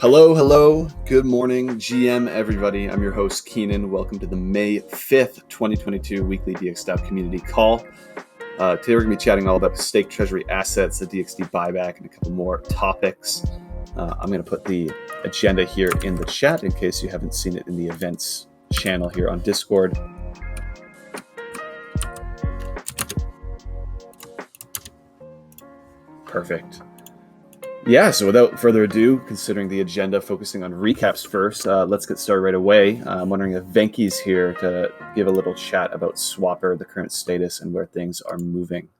Hello. Good morning, GM everybody. I'm your host, Keenan. Welcome to the May 5th, 2022 weekly DXdao Community Call. Today we're going to be chatting all about the stake treasury assets, the DXD buyback, and a couple more topics. I'm going to put the agenda here in the chat in case you haven't seen it in the events channel here on Discord. Perfect. Yeah, so without further ado, considering the agenda focusing on recaps first, let's get started right away. I'm wondering if Venky's here to give a little chat about Swapper, the current status, and where things are moving.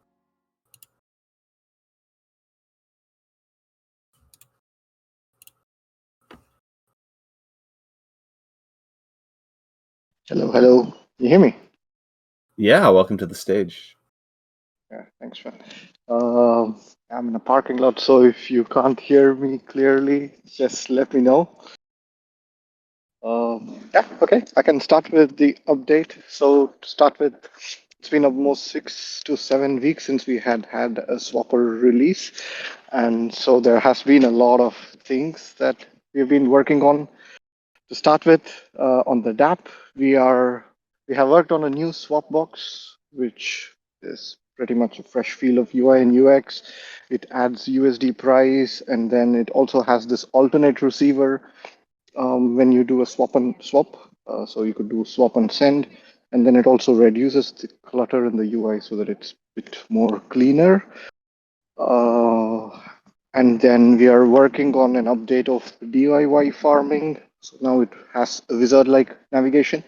Hello. You hear me? Yeah, welcome to the stage. Yeah, thanks, man. I'm in a parking lot, so if you can't hear me clearly, just let me know. Okay, I can start with the update. So to start with, it's been almost 6 to 7 weeks since we had a Swapper release, and so there has been a lot of things that we've been working on. To start with, on the DApp, we have worked on a new swap box, which is pretty much a fresh feel of UI and UX. It adds USD price, and then it also has this alternate receiver when you do a swap and swap. So you could do swap and send, and then it also reduces the clutter in the UI so that it's a bit more cleaner. And then we are working on an update of DIY farming. So now it has a wizard-like navigation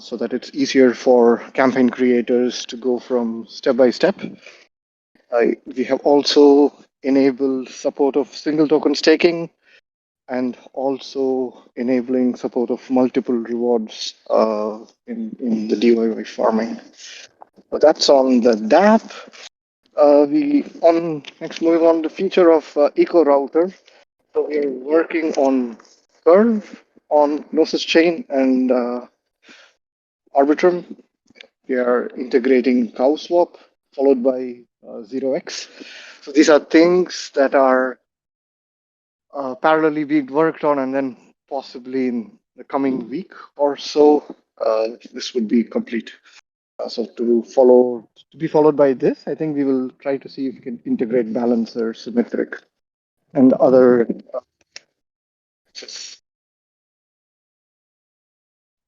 so that it's easier for campaign creators to go from step by step. We have also enabled support of single token staking and also enabling support of multiple rewards in the DIY farming. So that's on the DApp. Moving on the feature of Eco Router. So we are working on Curve, on Gnosis Chain, and Arbitrum. We are integrating CowSwap, followed by 0x. So these are things that are parallelly being worked on, and then possibly in the coming week or so, this would be complete. So to be followed by this, I think we will try to see if we can integrate Balancer, Symmetric, and other.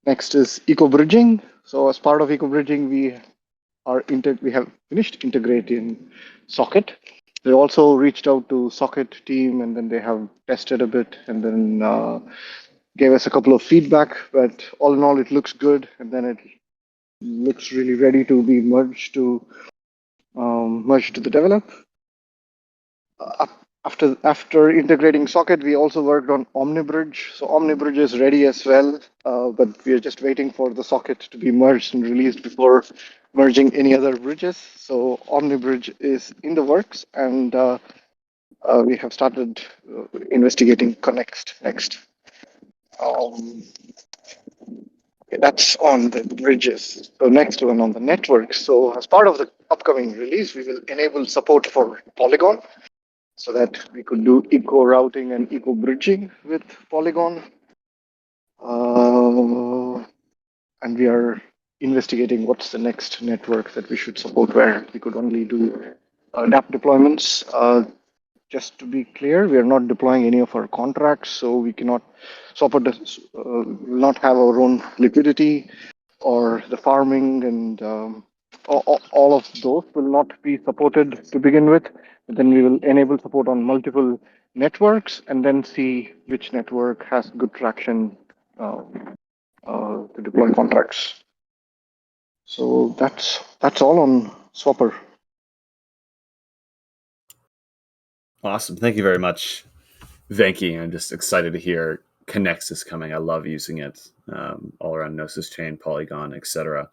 Next is Eco Bridging. So as part of Eco Bridging, we have finished integrating Socket. They also reached out to Socket team, and then they have tested a bit, and then gave us a couple of feedback. But all in all, it looks good, and then it looks really ready to be merged to the develop. After integrating Socket, we also worked on OmniBridge. So OmniBridge is ready as well, but we are just waiting for the Socket to be merged and released before merging any other bridges. So OmniBridge is in the works, and we have started investigating Connect next. That's on the bridges. So next one on the networks. So as part of the upcoming release, we will enable support for Polygon so that we could do eco routing and eco bridging with Polygon. And we are investigating what's the next network that we should support where we could only do DApp deployments. Just to be clear, we are not deploying any of our contracts, so we cannot not have our own liquidity or the farming, and all of those will not be supported to begin with. Then we will enable support on multiple networks and then see which network has good traction to deploy contracts. So that's all on Swapper. Awesome. Thank you very much, Venky. I'm just excited to hear Connect is coming. I love using it all around Gnosis Chain, Polygon, etc.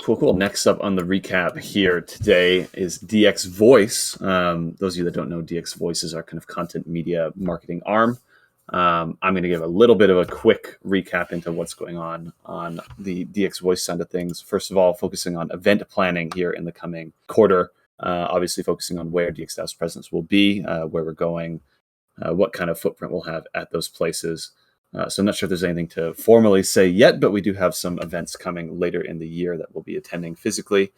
Cool. Next up on the recap here today is DX Voice. Those of you that don't know, DX Voice is our kind of content media marketing arm. I'm going to give a little bit of a quick recap into what's going on the DX Voice side of things. First of all, focusing on event planning here in the coming quarter. obviously focusing on where DXDAO's presence will be, where we're going, what kind of footprint we'll have at those places. So I'm not sure if there's anything to formally say yet, but we do have some events coming later in the year that we'll be attending physically.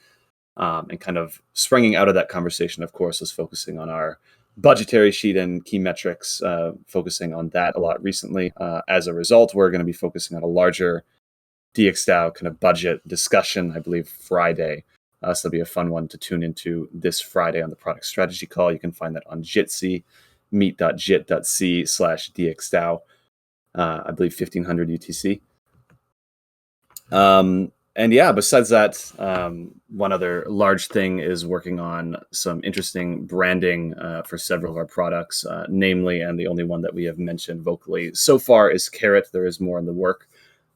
And kind of springing out of that conversation, of course, is focusing on our budgetary sheet and key metrics, focusing on that a lot recently. As a result, we're going to be focusing on a larger DXDAO kind of budget discussion, I believe, Friday. So that'll be a fun one to tune into this Friday on the product strategy call. You can find that on Jitsi, meet.jit.c/DXDAO, I believe 1500 UTC. And yeah, besides that, one other large thing is working on some interesting branding for several of our products, namely, and the only one that we have mentioned vocally so far is Carrot. There is more in the work.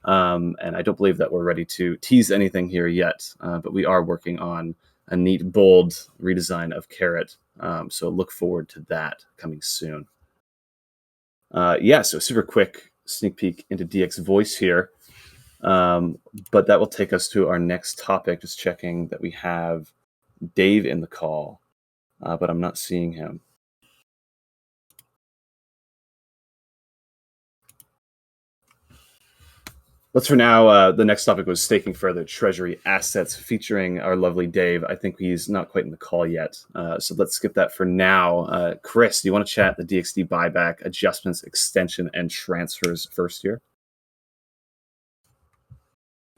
And I don't believe that we're ready to tease anything here yet, but we are working on a neat, bold redesign of Carrot. So look forward to that coming soon. So super quick sneak peek into DX Voice here. But that will take us to our next topic, just checking that we have Dave in the call, but I'm not seeing him. But for now, the next topic was staking further treasury assets featuring our lovely Dave. I think he's not quite in the call yet. So let's skip that for now. Chris, do you want to chat the DXD buyback, adjustments, extension, and transfers first here?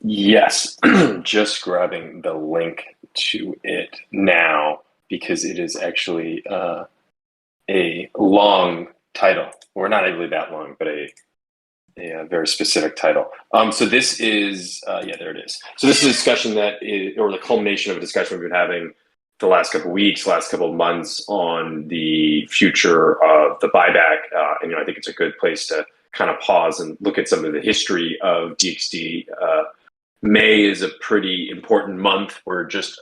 Yes, just grabbing the link to it now because it is actually a long title, or not really that long, but a very specific title. So this is, there it is. So this is a discussion that is, or the culmination of a discussion we've been having the last couple of weeks, last couple of months on the future of the buyback. And I think it's a good place to kind of pause and look at some of the history of DXD. May is a pretty important month. We're just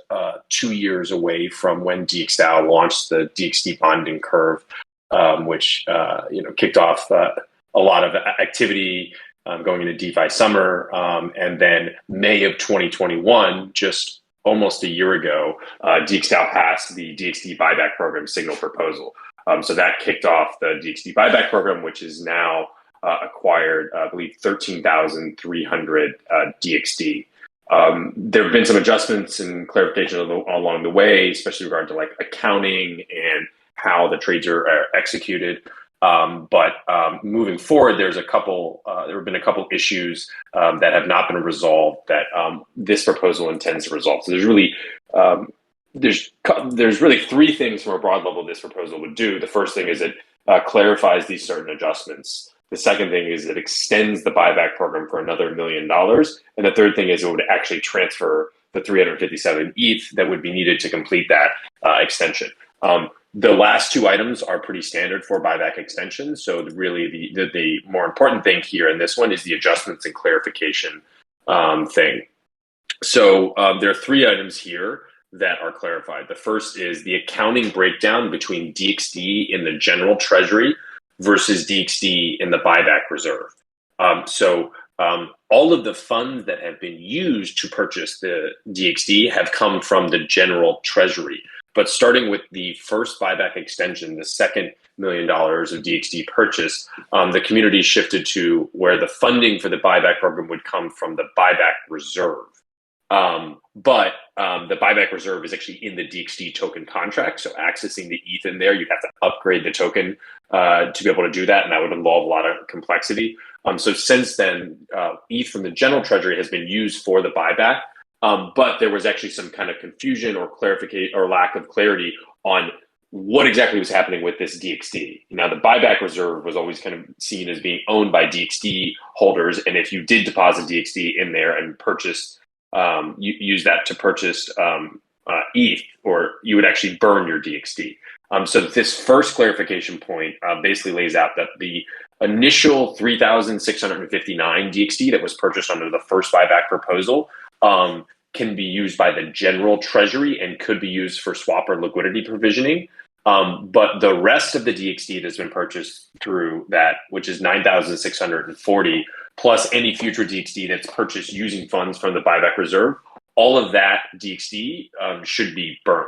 2 years away from when DXdao launched the DXD bonding curve, which kicked off a lot of activity going into DeFi summer. And then May of 2021, just almost a year ago, DXdao passed the DXD buyback program signal proposal. So that kicked off the DXD buyback program, which is now acquired, I believe, 13,300 DXD. There have been some adjustments and clarification along the way, especially regard to like accounting and how the trades are executed. But moving forward, there have been a couple issues that have not been resolved that this proposal intends to resolve. So there's really three things from a broad level this proposal would do. The first thing is it clarifies these certain adjustments. The second thing is it extends the buyback program for another $1 million. And the third thing is it would actually transfer the 357 ETH that would be needed to complete that extension. The last two items are pretty standard for buyback extensions. So really the more important thing here in this one is the adjustments and clarification thing. So there are three items here that are clarified. The first is the accounting breakdown between DXD in the general treasury versus DXD in the buyback reserve. All of the funds that have been used to purchase the DXD have come from the general treasury. But starting with the first buyback extension, the second $1 million of DXD purchase, the community shifted to where the funding for the buyback program would come from the buyback reserve. But the buyback reserve is actually in the DXD token contract. So accessing the ETH in there, you'd have to upgrade the token to be able to do that. And that would involve a lot of complexity. So since then, ETH from the general treasury has been used for the buyback. But there was actually some kind of confusion or clarification or lack of clarity on what exactly was happening with this DXD. Now, the buyback reserve was always kind of seen as being owned by DXD holders. And if you did deposit DXD in there and purchase, use that to purchase ETH, or you would actually burn your DXD. So this first clarification point basically lays out that the initial 3,659 DXD that was purchased under the first buyback proposal can be used by the general treasury and could be used for swap or liquidity provisioning. But the rest of the DXD that's been purchased through that, which is 9,640, plus any future DXD that's purchased using funds from the buyback reserve, all of that DXD should be burnt.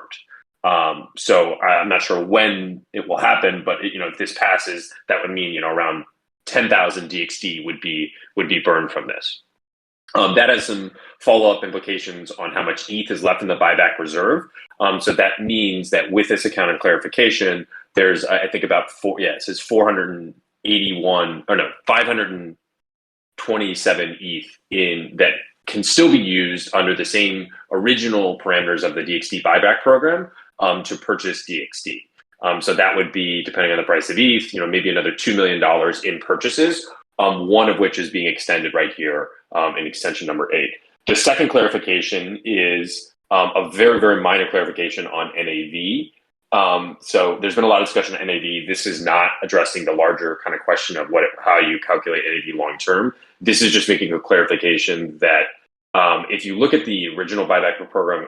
So I'm not sure when it will happen, but if this passes, that would mean around 10,000 DXD would be burned from this. That has some follow-up implications on how much ETH is left in the buyback reserve. So that means that with this account and clarification, there's I think about it says 527 ETH in that can still be used under the same original parameters of the DXD buyback program to purchase DXD. So that would be, depending on the price of ETH, maybe another $2 million in purchases, one of which is being extended right here in extension number 8. The second clarification is a very, very minor clarification on NAV. So there's been a lot of discussion on NAV. This is not addressing the larger kind of question of how you calculate NAV long term. This is just making a clarification that if you look at the original buyback program,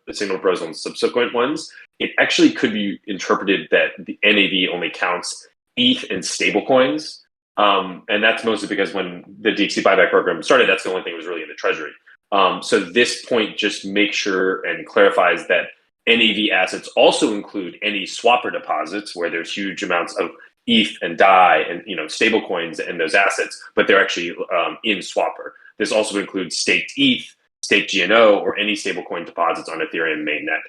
the signal proposal and subsequent ones, it actually could be interpreted that the NAV only counts ETH and stablecoins. And that's mostly because when the DXd buyback program started, that's the only thing that was really in the treasury. So this point just makes sure and clarifies that NAV assets also include any swapper deposits where there's huge amounts of ETH and DAI and stablecoins and those assets, but they're actually in swapper. This also includes staked ETH, staked GNO, or any stablecoin deposits on Ethereum mainnet,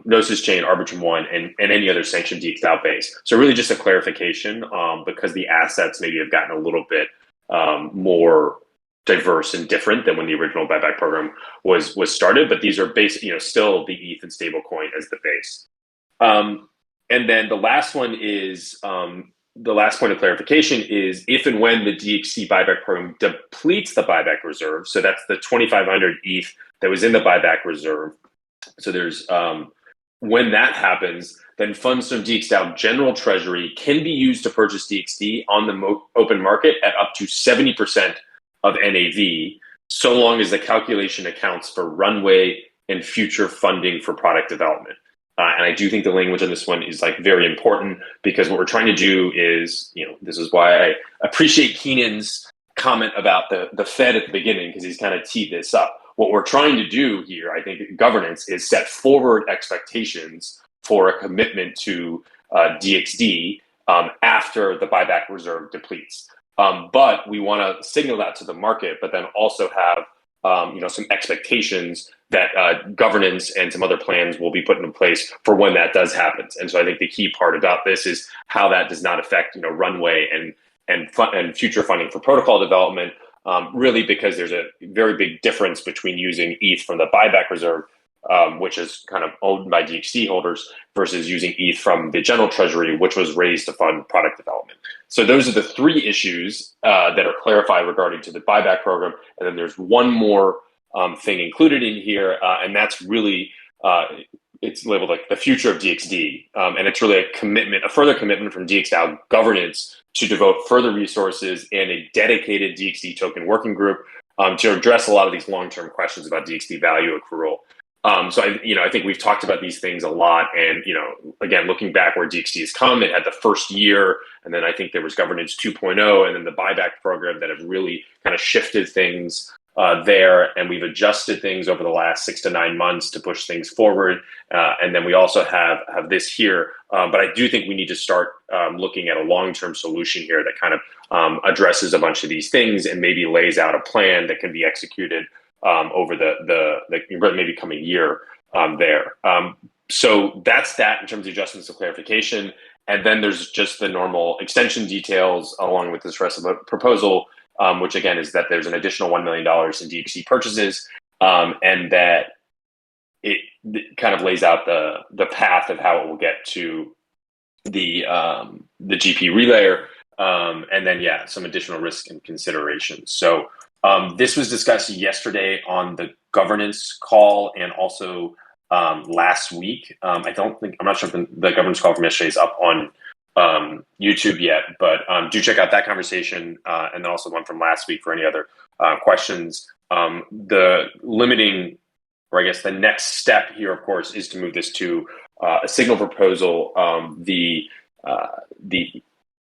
Gnosis Chain, Arbitrum One, and any other sanctioned DXdao base. So really just a clarification because the assets maybe have gotten a little bit more diverse and different than when the original buyback program was started. But these are still the ETH and stablecoin as the base. And then the last one is the last point of clarification is if and when the DXd buyback program depletes the buyback reserve. So that's the 2,500 ETH that was in the buyback reserve. So there's when that happens, then funds from DXdao general treasury can be used to purchase DXD on the open market at up to 70% of NAV, so long as the calculation accounts for runway and future funding for product development. And I do think the language on this one is very important because what we're trying to do is, this is why I appreciate Keenan's comment about the Fed at the beginning, because he's kind of teed this up. What we're trying to do here, I think, governance is set forward expectations for a commitment to DXD after the buyback reserve depletes. But we want to signal that to the market, but then also have some expectations that governance and some other plans will be put in place for when that does happen. And so I think the key part about this is how that does not affect runway and future funding for protocol development. Really, because there's a very big difference between using ETH from the buyback reserve, which is kind of owned by DXD holders, versus using ETH from the general treasury, which was raised to fund product development. So those are the three issues that are clarified regarding to the buyback program. And then there's one more thing included in here, and that's really it's labeled the Future of Dxd, and it's really a further commitment from DXdao governance to devote further resources and a dedicated DXD token working group to address a lot of these long-term questions about DXD value accrual. So I think we've talked about these things a lot, and again, looking back where DXD has come, it had the first year, and then I think there was governance 2.0, and then the buyback program that have really kind of shifted things there, and we've adjusted things over the last 6 to 9 months to push things forward, and then we also have this here. But I do think we need to start looking at a long-term solution here that kind of addresses a bunch of these things and maybe lays out a plan that can be executed over the maybe coming year there. So that's that in terms of adjustments and clarification. And then there's just the normal extension details along with this rest of the proposal, which again is that there's an additional $1 million in DXD purchases, and that it kind of lays out the path of how it will get to the GP relayer, and then some additional risk and considerations. So this was discussed yesterday on the governance call and also last week. I'm not sure if the governance call from yesterday is up on YouTube yet, but do check out that conversation and then also one from last week for any other questions. The limiting, or I guess the next step here, of course, is to move this to a signal proposal. The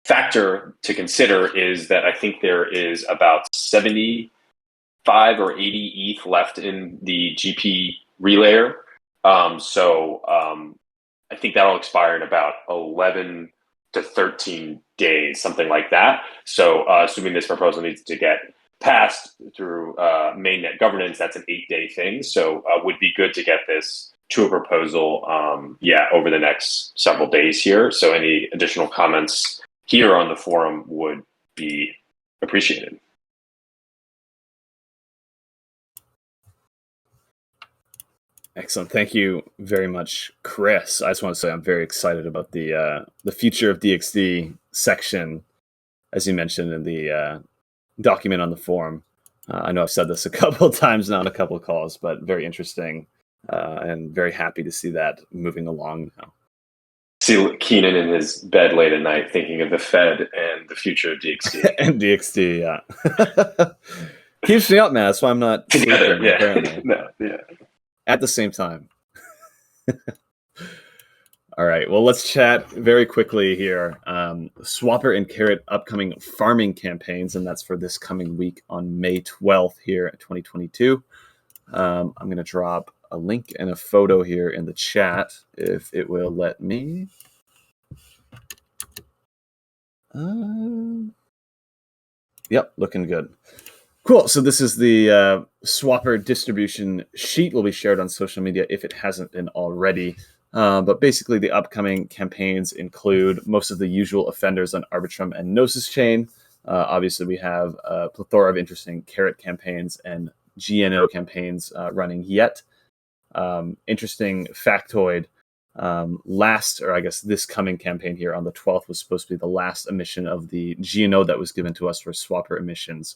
factor to consider is that I think there is about 75 or 80 ETH left in the GP relayer. I think that'll expire in about 11 to 13 days, something like that. So assuming this proposal needs to get passed through mainnet governance, that's an 8-day thing. So would be good to get this to a proposal, over the next several days here. So any additional comments here on the forum would be appreciated. Excellent. Thank you very much, Chris. I just want to say I'm very excited about the Future of Dxd section, as you mentioned in the document on the forum. I know I've said this a couple of times now on a couple of calls, but very interesting and very happy to see that moving along now. See Keenan in his bed late at night thinking of the Fed and the future of DXd. And DXd, yeah. Keeps me up, man. That's why I'm not sleeping, apparently. At the same time. All right. Well, let's chat very quickly here. Swapper and Carrot upcoming farming campaigns, and that's for this coming week on May 12th here at 2022. I'm going to drop a link and a photo here in the chat if it will let me. Yep, looking good. Cool. So this is the Swapper distribution sheet. Will be shared on social media if it hasn't been already. But basically, the upcoming campaigns include most of the usual offenders on Arbitrum and Gnosis Chain. Obviously, we have a plethora of interesting Carrot campaigns and GNO campaigns running yet. Interesting factoid. This coming campaign here on the 12th was supposed to be the last emission of the GNO that was given to us for Swapper emissions.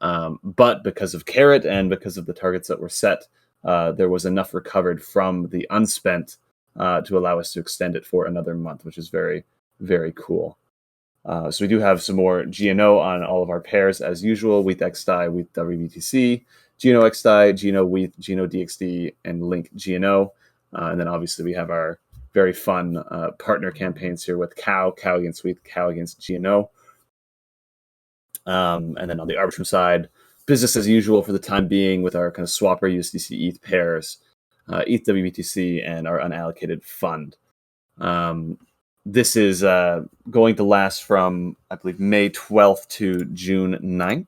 But because of Carrot and because of the targets that were set, there was enough recovered from the unspent to allow us to extend it for another month, which is very, very cool. So we do have some more GNO on all of our pairs as usual: Wheat XDAI, Wheat WBTC, GNO XDAI, GNO Wheat, GNO DXD, and Link GNO. And then obviously we have our very fun partner campaigns here with Cow against Wheat, Cow against GNO. And then on the Arbitrum side, business as usual for the time being with our kind of Swapper USDC ETH pairs, ETH WBTC, and our unallocated fund. This is going to last from, I believe, May 12th to June 9th.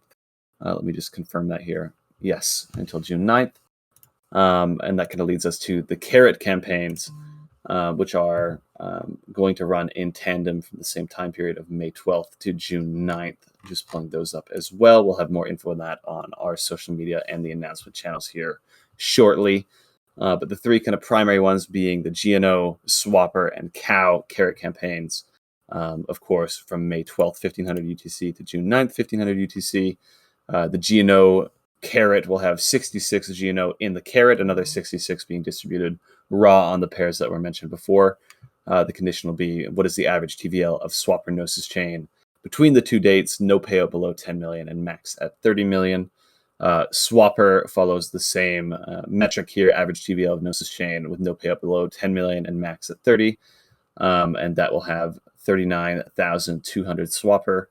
Let me just confirm that here. Yes, until June 9th. And that kind of leads us to the Carrot campaigns, which are going to run in tandem from the same time period of May 12th to June 9th. Just pulling those up as well. We'll have more info on that on our social media and the announcement channels here shortly. But the three kind of primary ones being the GNO, Swapper, and Cow Carrot campaigns, of course, from May 12th, 1500 UTC to June 9th, 1500 UTC. The GNO Carrot will have 66 GNO in the Carrot, another 66 being distributed raw on the pairs that were mentioned before. The condition will be, what is the average TVL of Swapper Gnosis Chain between the two dates, no payout below 10 million and max at 30 million. Swapper follows the same metric here, average TVL of Gnosis Chain with no payout below 10 million and max at 30. And that will have 39,200 Swapper.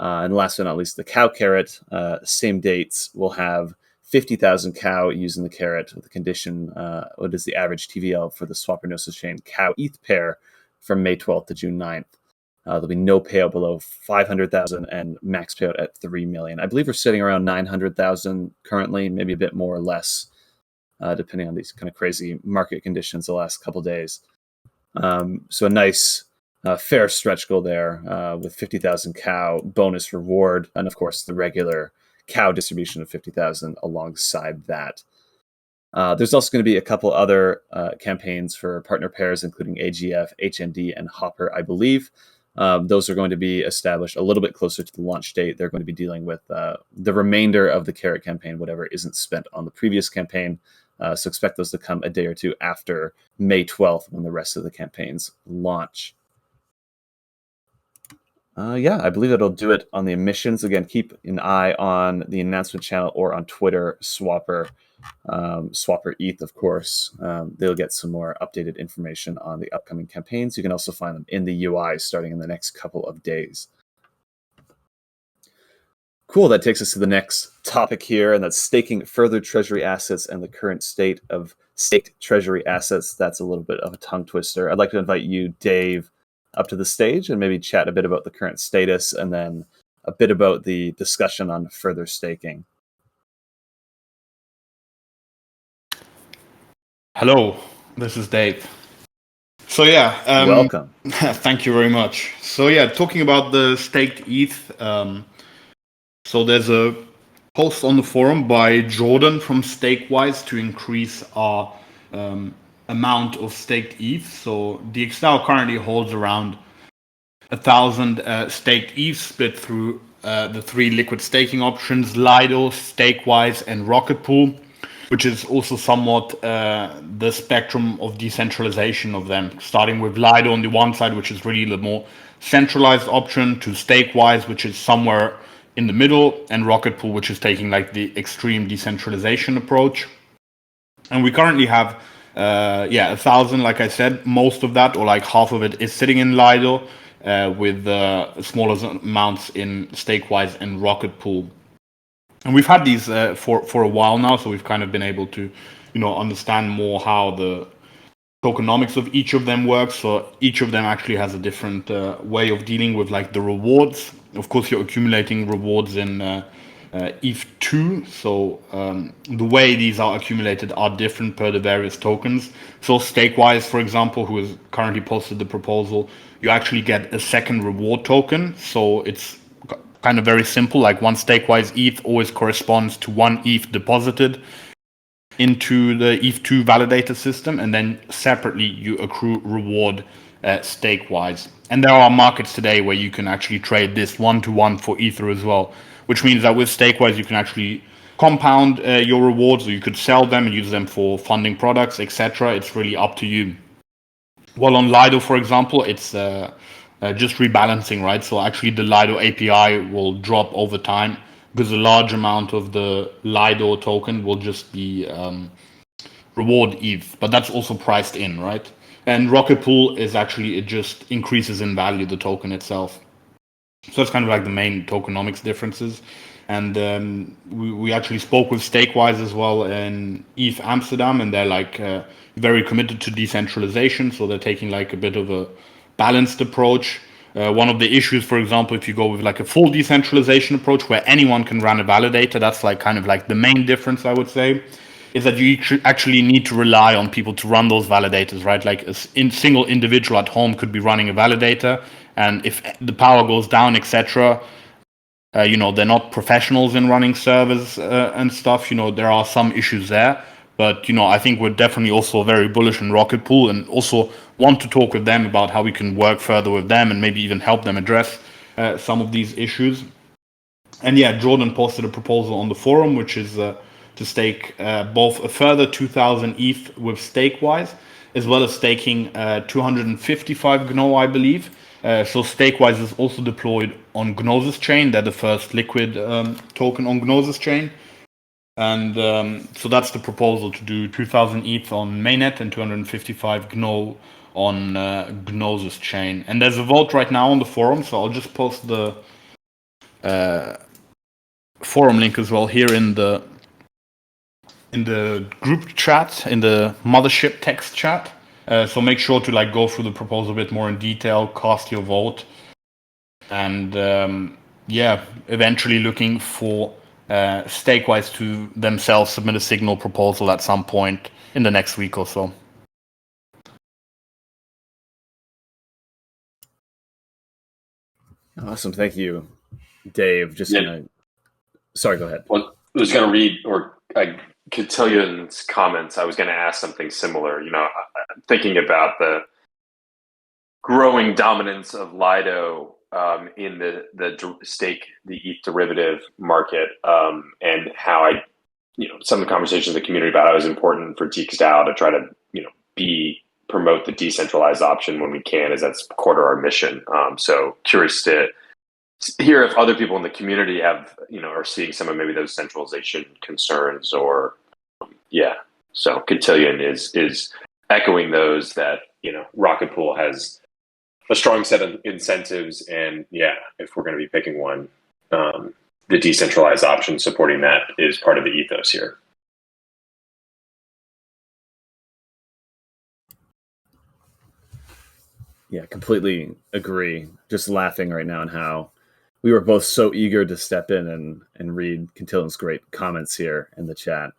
And last but not least, the Cow Carrot, same dates, will have 50,000 Cow using the Carrot with the condition, what is the average TVL for the Swapper Gnosis Chain Cow ETH pair from May 12th to June 9th. There'll be no payout below 500,000 and max payout at 3 million. I believe we're sitting around 900,000 currently, maybe a bit more or less, depending on these kind of crazy market conditions the last couple of days. So a nice fair stretch goal there with 50,000 Cow bonus reward, and of course the regular Cow distribution of 50,000 alongside that. There's also going to be a couple other campaigns for partner pairs, including AGF, HND, and Hopper, I believe. Those are going to be established a little bit closer to the launch date. They're going to be dealing with the remainder of the Carrot campaign, whatever isn't spent on the previous campaign. So expect those to come a day or two after May 12th when the rest of the campaigns launch. I believe that'll do it on the emissions. Again, keep an eye on the announcement channel or on Twitter, Swapper ETH, of course. They'll get some more updated information on the upcoming campaigns. You can also find them in the UI starting in the next couple of days. Cool. That takes us to the next topic here, and that's staking further treasury assets and the current state of staked treasury assets. That's a little bit of a tongue twister. I'd like to invite you, Dave, up to the stage and maybe chat a bit about the current status and then a bit about the discussion on further staking. Hello, this is Dave. So Welcome. thank you very much. So talking about the staked ETH, so there's a post on the forum by Jordan from Stakewise to increase our amount of staked ETH. So DXdao currently holds around 1,000 staked ETH split through the 3 liquid staking options: Lido, Stakewise, and Rocket Pool, which is also somewhat the spectrum of decentralization of them, starting with Lido on the one side, which is really the more centralized option, to Stakewise, which is somewhere in the middle, and Rocket Pool, which is taking like the extreme decentralization approach. And we currently have 1,000, like I said. Most of that, or like half of it, is sitting in Lido, with smaller amounts in Stakewise and Rocket Pool. And we've had these for a while now, so we've kind of been able to, understand more how the tokenomics of each of them works. So each of them actually has a different way of dealing with like the rewards. Of course, you're accumulating rewards in ETH2, so the way these are accumulated are different per the various tokens. So Stakewise, for example, who has currently posted the proposal, you actually get a second reward token. So it's kind of very simple, like one Stakewise ETH always corresponds to one ETH deposited into the ETH2 validator system, and then separately you accrue reward Stakewise. And there are markets today where you can actually trade this 1-to-1 for Ether as well, which means that with Stakewise you can actually compound your rewards, or you could sell them and use them for funding products, etc. It's really up to you. While on Lido, for example, it's just rebalancing, right? So actually the Lido API will drop over time because a large amount of the Lido token will just be reward ETH, but that's also priced in, right? And Rocket Pool is actually, it just increases in value, the token itself. So that's kind of like the main tokenomics differences. And we actually spoke with Stakewise as well in ETH Amsterdam, and they're like very committed to decentralization. So they're taking like a bit of a balanced approach. One of the issues, for example, if you go with like a full decentralization approach where anyone can run a validator, that's like kind of like the main difference, I would say, is that you actually need to rely on people to run those validators, right? Like a single individual at home could be running a validator, and if the power goes down, etc., they're not professionals in running servers and stuff. There are some issues there. But, I think we're definitely also very bullish on Rocket Pool, and also want to talk with them about how we can work further with them and maybe even help them address some of these issues. And Jordan posted a proposal on the forum, which is to stake both a further 2,000 ETH with Stakewise, as well as staking 255 GNO, I believe. So Stakewise is also deployed on Gnosis chain. They're the first liquid token on Gnosis chain. And so that's the proposal, to do 2,000 ETH on mainnet and 255 GNO on Gnosis chain. And there's a vote right now on the forum, so I'll just post the forum link as well here in the group chat, in the mothership text chat. So make sure to like go through the proposal a bit more in detail, cast your vote, and eventually looking for Stakewise to themselves submit a signal proposal at some point in the next week or so. Awesome. Thank you, Dave. Sorry, go ahead. Well, I was going to read, or I could tell you in comments, I was going to ask something similar. Thinking about the growing dominance of Lido in the ETH derivative market, and how some of the conversations in the community about how it was important for DXdao to try to promote the decentralized option when we can, as that's core to our mission. So curious to hear if other people in the community have are seeing some of maybe those centralization concerns, or so Cotillion is echoing those, that Rocket Pool has a strong set of incentives, and if we're going to be picking one, the decentralized option supporting that is part of the ethos here. Yeah, completely agree. Just laughing right now on how we were both so eager to step in and read Quintilion's great comments here in the chat.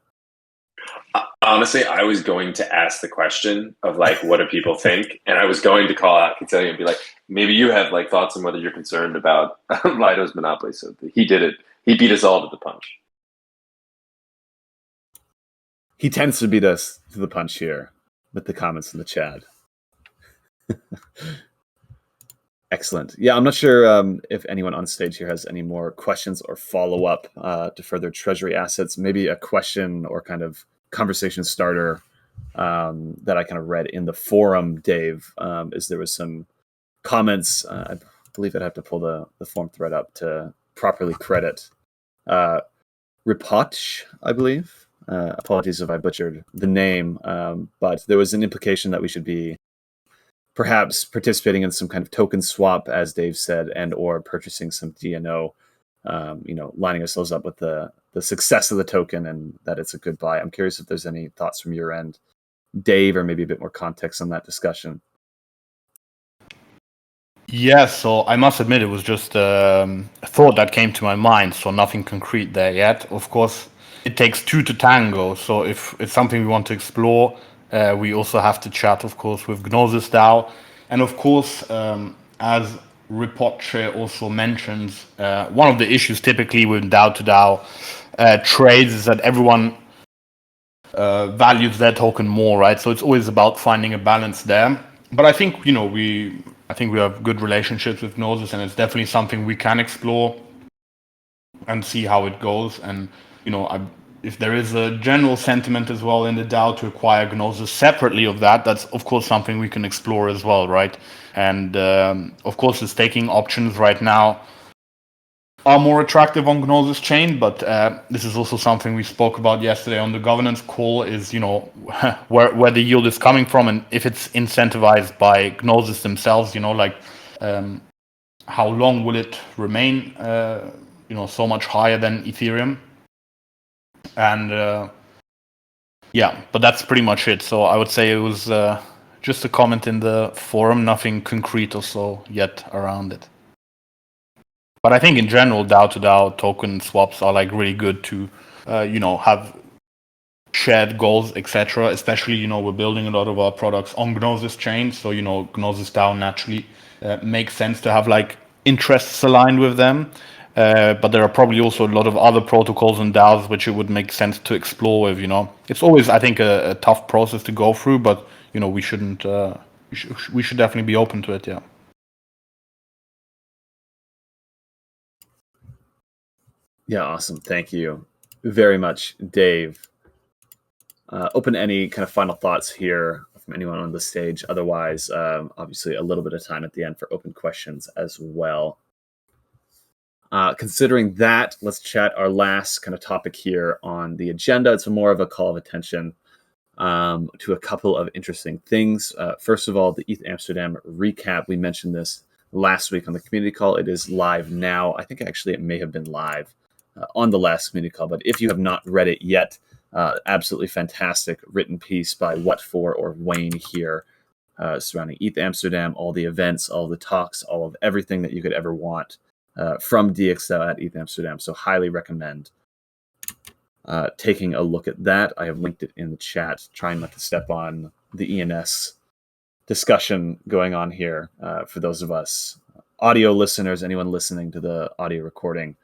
Honestly, I was going to ask the question of like, what do people think? And I was going to call out Quintilion and be like, maybe you have like thoughts on whether you're concerned about Lido's monopoly. So he did it. He beat us all to the punch. He tends to beat us to the punch here with the comments in the chat. Excellent. Yeah, I'm not sure if anyone on stage here has any more questions or follow-up to further treasury assets. Maybe a question or kind of conversation starter that I kind of read in the forum, Dave, is there was some comments. I believe I'd have to pull the forum thread up to properly credit Ripotch, I believe. Apologies if I butchered the name, but there was an implication that we should be perhaps participating in some kind of token swap, as Dave said, and or purchasing some DNO, lining ourselves up with the success of the token and that it's a good buy. I'm curious if there's any thoughts from your end, Dave, or maybe a bit more context on that discussion. Yeah, so I must admit it was just a thought that came to my mind, so nothing concrete there yet. Of course, it takes two to tango, so if it's something we want to explore, we also have to chat, of course, with DXdao. And of course, as Ripoche also mentions, one of the issues typically with DAO to DAO trades is that everyone values their token more, right? So it's always about finding a balance there. But I think, I think we have good relationships with Gnosis, and it's definitely something we can explore and see how it goes. And, if there is a general sentiment as well in the DAO to acquire Gnosis separately of that, that's of course something we can explore as well, right? And of course, the staking options right now are more attractive on Gnosis chain, but this is also something we spoke about yesterday on the governance call, is where the yield is coming from, and if it's incentivized by Gnosis themselves, how long will it remain so much higher than Ethereum. And but that's pretty much it. So I would say it was just a comment in the forum, nothing concrete or so yet around it. But I think in general, DAO to DAO token swaps are like really good to, have shared goals, etc. Especially, we're building a lot of our products on Gnosis chain, so Gnosis DAO naturally makes sense to have like interests aligned with them. But there are probably also a lot of other protocols and DAOs which it would make sense to explore with. It's always, I think, a tough process to go through, but we shouldn't. We should definitely be open to it. Yeah. Yeah, awesome. Thank you very much, Dave. Open any kind of final thoughts here from anyone on the stage. Otherwise, obviously, a little bit of time at the end for open questions as well. Considering that, let's chat our last kind of topic here on the agenda. It's more of a call of attention to a couple of interesting things. First of all, the ETH Amsterdam Recap. We mentioned this last week on the community call. It is live now. I think actually it may have been live on the last community call, but if you have not read it yet, absolutely fantastic written piece by What For or Wayne here surrounding ETH Amsterdam, all the events, all the talks, all of everything that you could ever want from DXdao at ETH Amsterdam. So highly recommend taking a look at that. I have linked it in the chat, trying not to step on the ENS discussion going on here for those of us audio listeners, anyone listening to the audio recording.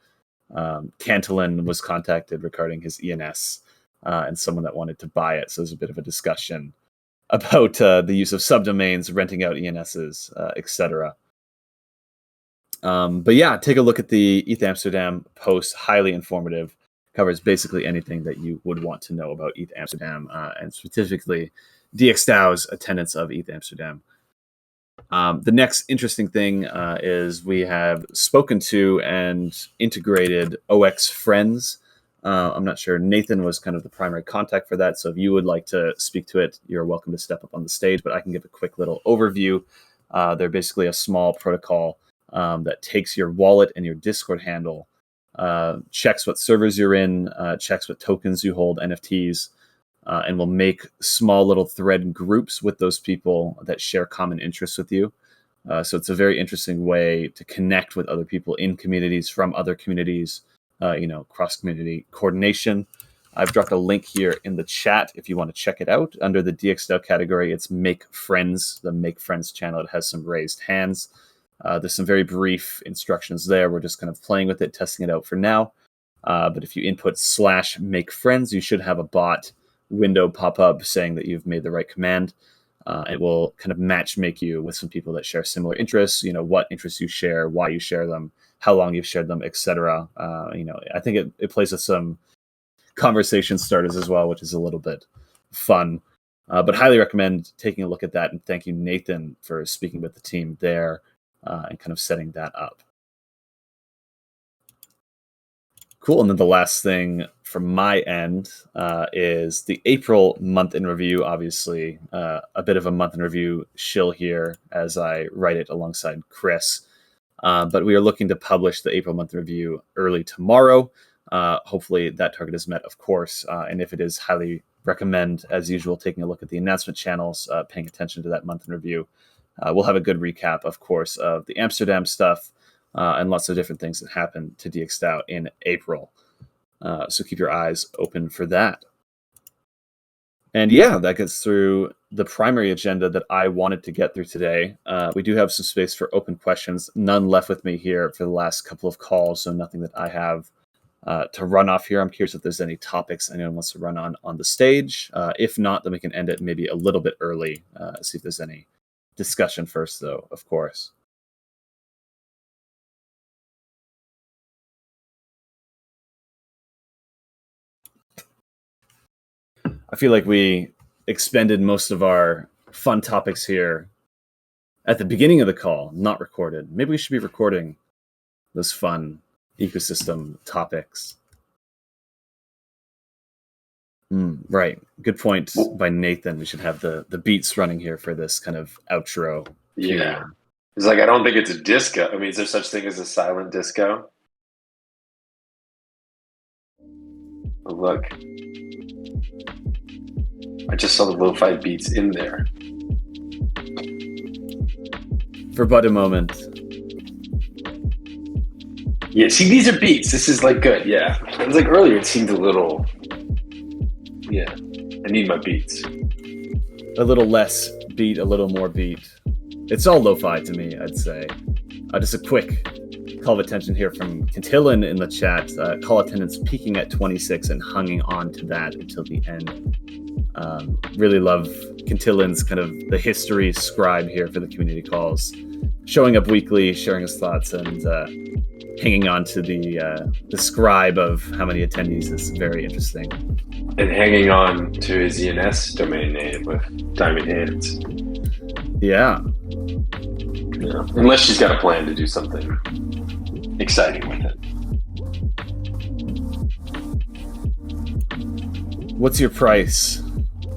Cantillon was contacted regarding his ENS and someone that wanted to buy it. So there's a bit of a discussion about the use of subdomains, renting out ENSs, etc. But yeah, take a look at the ETH Amsterdam post. Highly informative. Covers basically anything that you would want to know about ETH Amsterdam and specifically DXDAO's attendance of ETH Amsterdam. The next interesting thing is we have spoken to and integrated OX Friends. I'm not sure. Nathan was kind of the primary contact for that. So if you would like to speak to it, you're welcome to step up on the stage, but I can give a quick little overview. They're basically a small protocol that takes your wallet and your Discord handle checks what servers you're in, checks what tokens you hold, NFTs, and will make small little thread groups with those people that share common interests with you. So it's a very interesting way to connect with other people in communities from other communities, cross-community coordination. I've dropped a link here in the chat if you want to check it out. Under the DXdao category, it's Make Friends, the Make Friends channel. It has some raised hands. There's some very brief instructions there. We're just kind of playing with it, testing it out for now. But if you input /make friends, you should have a bot window pop up saying that you've made the right command. It will kind of match make you with some people that share similar interests, what interests you share, why you share them, how long you've shared them, etc. I think it plays with some conversation starters as well, which is a little bit fun. But highly recommend taking a look at that, and thank you, Nathan, for speaking with the team there and kind of setting that up. Cool. And then the last thing from my end is the April month in review. Obviously, a bit of a month in review shill here as I write it alongside Chris. But we are looking to publish the April month in review early tomorrow. Hopefully that target is met, of course. And if it is, highly recommend, as usual, taking a look at the announcement channels, paying attention to that month in review. We'll have a good recap, of course, of the Amsterdam stuff. And lots of different things that happened to DXdao in April. So keep your eyes open for that. And yeah, that gets through the primary agenda that I wanted to get through today. We do have some space for open questions. None left with me here for the last couple of calls, so nothing that I have to run off here. I'm curious if there's any topics anyone wants to run on the stage. If not, then we can end it maybe a little bit early. See if there's any discussion first, though, of course. I feel like we expended most of our fun topics here at the beginning of the call, not recorded. Maybe we should be recording those fun ecosystem topics. Right. Good point by Nathan. We should have the beats running here for this kind of outro. Yeah. It's like, I don't think it's a disco. I mean, is there such thing as a silent disco? Oh, look. I just saw the lo-fi beats in there. For but a moment. Yeah, see, these are beats. This is like good, yeah. It was like earlier, it seemed a little, yeah, I need my beats. A little less beat, a little more beat. It's all lo-fi to me, I'd say. Just a quick call of attention here from Quintillan in the chat. Call attendance peaking at 26 and hanging on to that until the end. Really love Quintillan's kind of the history scribe here for the community calls, showing up weekly, sharing his thoughts, and hanging on to the scribe of how many attendees is very interesting. And hanging on to his ENS domain name with diamond hands. Yeah. Unless she's got a plan to do something exciting with it. What's your price,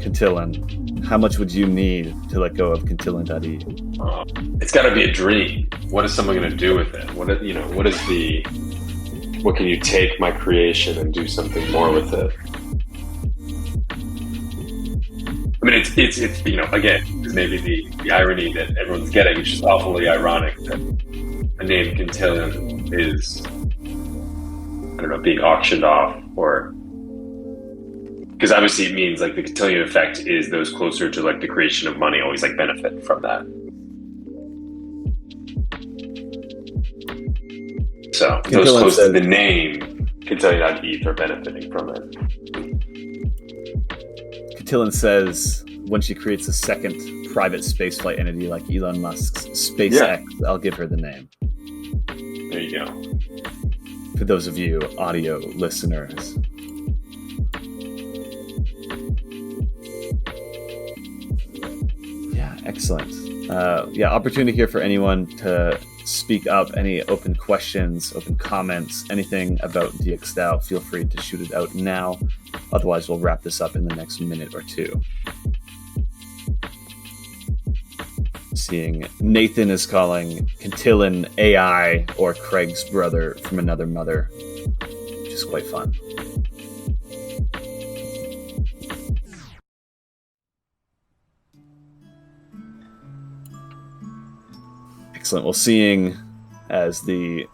Quintillan? How much would you need to let go of Quintillan.e? It's got to be a dream. What is someone going to do with it? What can you take my creation and do something more with it? I mean, it's again, maybe the irony that everyone's getting, which is awfully ironic that a name Quintillan is, I don't know, being auctioned off, or because obviously it means like the Quintillan effect is those closer to like the creation of money always like benefit from that. So those close to the name Quintillan.eth are benefiting from it. Quintillan says when she creates a second private spaceflight entity like Elon Musk's SpaceX, I'll give her the name. There you go. For those of you audio listeners. Yeah, excellent. Opportunity here for anyone to speak up, any open questions, open comments, anything about DXdao, feel free to shoot it out now. Otherwise, we'll wrap this up in the next minute or two. Seeing Nathan is calling Quintillan AI or Craig's brother from another mother. is quite fun. Excellent. Well, seeing as the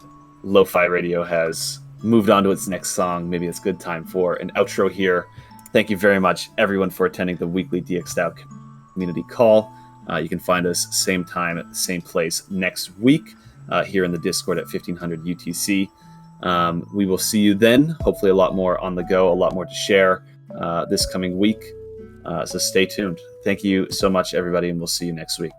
lo-fi radio has moved on to its next song, maybe it's good time for an outro here. Thank you very much, everyone, for attending the weekly DXdao Community Call. You can find us same time at the same place next week here in the Discord at 1500 UTC. We will see you then. Hopefully a lot more on the go, a lot more to share this coming week. So stay tuned. Thank you so much, everybody, and we'll see you next week.